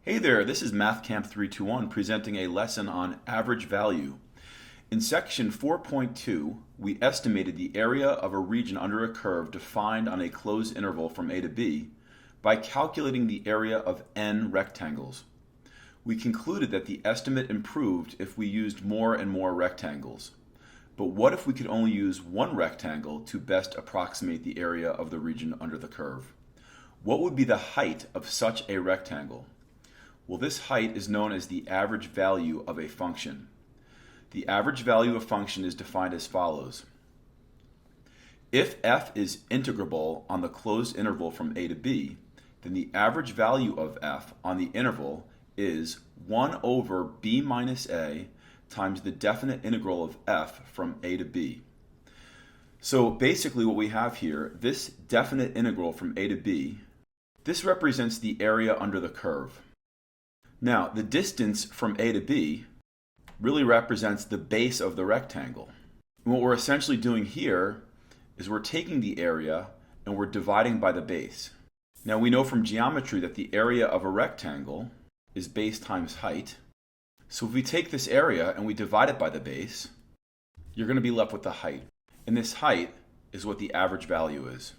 Hey there, this is MathCamp321 presenting a lesson on average value. In section 4.2, we estimated the area of a region under a curve defined on a closed interval from A to B by calculating the area of n rectangles. We concluded that the estimate improved if we used more and more rectangles. But what if we could only use one rectangle to best approximate the area of the region under the curve? What would be the height of such a rectangle? Well, this height is known as the average value of a function. The average value of a function is defined as follows. If f is integrable on the closed interval from a to b, then the average value of f on the interval is 1 over b minus a times the definite integral of f from a to b. So basically what we have here, this definite integral from a to b, this represents the area under the curve. Now, the distance from A to B really represents the base of the rectangle. And what we're essentially doing here is we're taking the area and we're dividing by the base. Now, we know from geometry that the area of a rectangle is base times height. So if we take this area and we divide it by the base, you're going to be left with the height. And this height is what the average value is.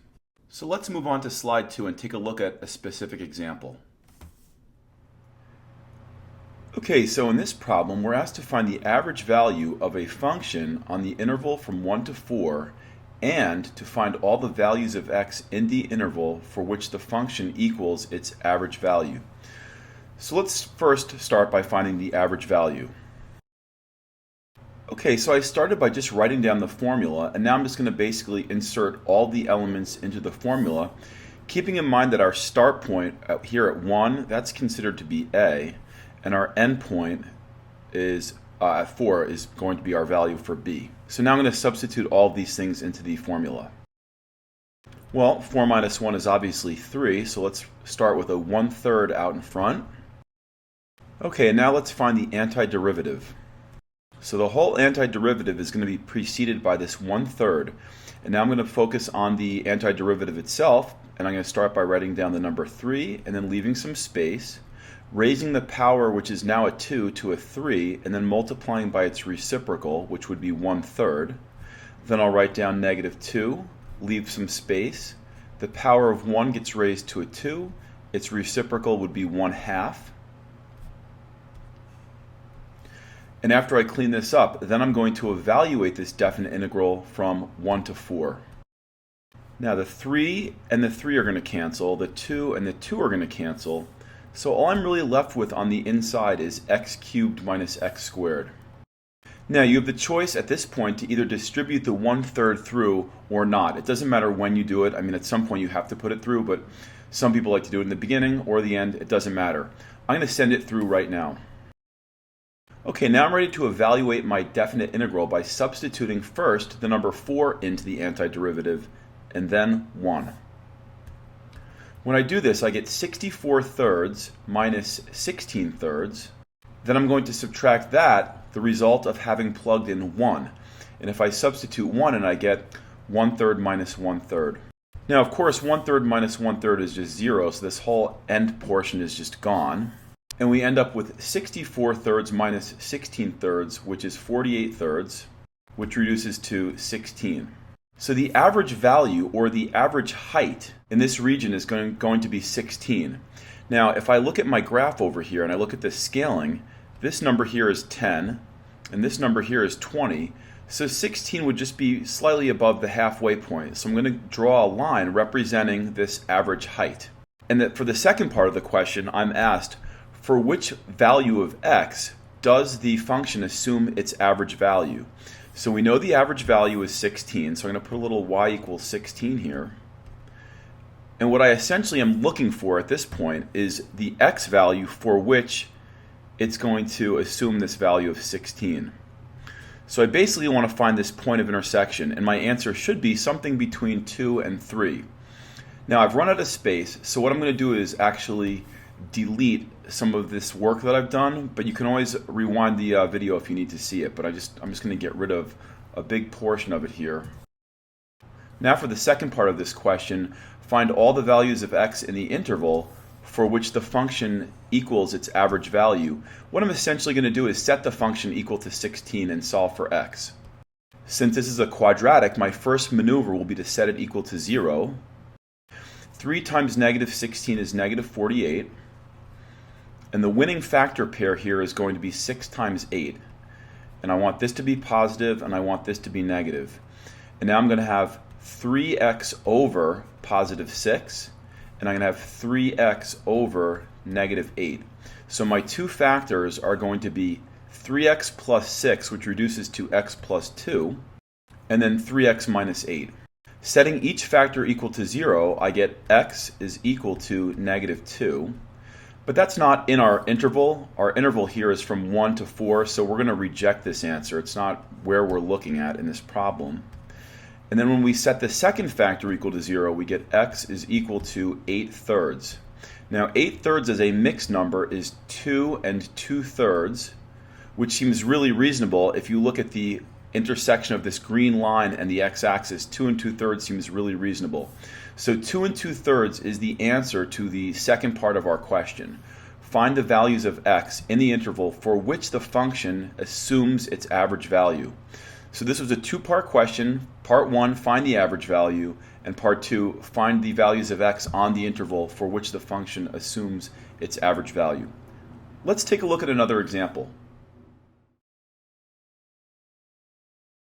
So let's move on to slide 2 and take a look at a specific example. Okay, so in this problem, we're asked to find the average value of a function on the interval from 1 to 4 and to find all the values of x in the interval for which the function equals its average value. So let's first start by finding the average value. Okay, so I started by just writing down the formula, and now I'm just going to basically insert all the elements into the formula, keeping in mind that our start point here at 1, that's considered to be a, and our endpoint is at 4 is going to be our value for b. So now I'm going to substitute all of these things into the formula. Well, 4 minus 1 is obviously 3, so let's start with a 1/3 out in front. Okay, and now let's find the antiderivative. So the whole antiderivative is going to be preceded by this 1/3. And now I'm going to focus on the antiderivative itself, and I'm going to start by writing down the number 3 and then leaving some space, raising the power, which is now a 2, to a 3, and then multiplying by its reciprocal, which would be 1/3. Then I'll write down -2, leave some space. The power of 1 gets raised to a 2. Its reciprocal would be 1/2. And after I clean this up, then I'm going to evaluate this definite integral from 1 to 4. Now the 3 and the 3 are going to cancel, the 2 and the 2 are going to cancel. So all I'm really left with on the inside is x cubed minus x squared. Now you have the choice at this point to either distribute the 1/3 through or not. It doesn't matter when you do it. I mean, at some point you have to put it through, but some people like to do it in the beginning or the end. It doesn't matter. I'm going to send it through right now. Okay, now I'm ready to evaluate my definite integral by substituting first the number 4 into the antiderivative and then 1. When I do this, I get 64/3 minus 16/3. Then I'm going to subtract that, the result of having plugged in 1. And if I substitute 1 in, I get 1/3 minus 1/3. Now, of course, 1/3 minus 1/3 is just 0, so this whole end portion is just gone. And we end up with 64/3 minus 16/3, which is 48/3, which reduces to 16. So the average value, or the average height, in this region is going to be 16. Now, if I look at my graph over here and I look at the scaling, this number here is 10, and this number here is 20. So 16 would just be slightly above the halfway point. So I'm going to draw a line representing this average height. And that for the second part of the question, I'm asked, for which value of x does the function assume its average value? So we know the average value is 16, so I'm going to put a little y equals 16 here. And what I essentially am looking for at this point is the x value for which it's going to assume this value of 16. So I basically want to find this point of intersection, and my answer should be something between 2 and 3. Now I've run out of space, so what I'm going to do is actually delete some of this work that I've done, but you can always rewind the video if you need to see it, but I'm just going to get rid of a big portion of it here. Now for the second part of this question, find all the values of x in the interval for which the function equals its average value, what I'm essentially going to do is set the function equal to 16 and solve for x. Since this is a quadratic, my first maneuver will be to set it equal to 0. 3 times negative 16 is negative 48. And the winning factor pair here is going to be 6 times 8. And I want this to be positive and I want this to be negative. And now I'm going to have 3x over positive 6. And I'm going to have 3x over negative 8. So my two factors are going to be 3x plus 6, which reduces to x plus 2, and then 3x minus 8. Setting each factor equal to 0, I get x is equal to negative 2. But that's not in our interval. Our interval here is from 1 to 4, so we're going to reject this answer. It's not where we're looking at in this problem. And then when we set the second factor equal to 0, we get x is equal to 8/3. Now 8/3 as a mixed number is 2 and 2/3, which seems really reasonable. If you look at the intersection of this green line and the x-axis, 2 and 2/3 seems really reasonable. So 2 and 2/3 is the answer to the second part of our question. Find the values of x in the interval for which the function assumes its average value. So this was a two-part question. Part 1, find the average value, and part 2, find the values of x on the interval for which the function assumes its average value. Let's take a look at another example.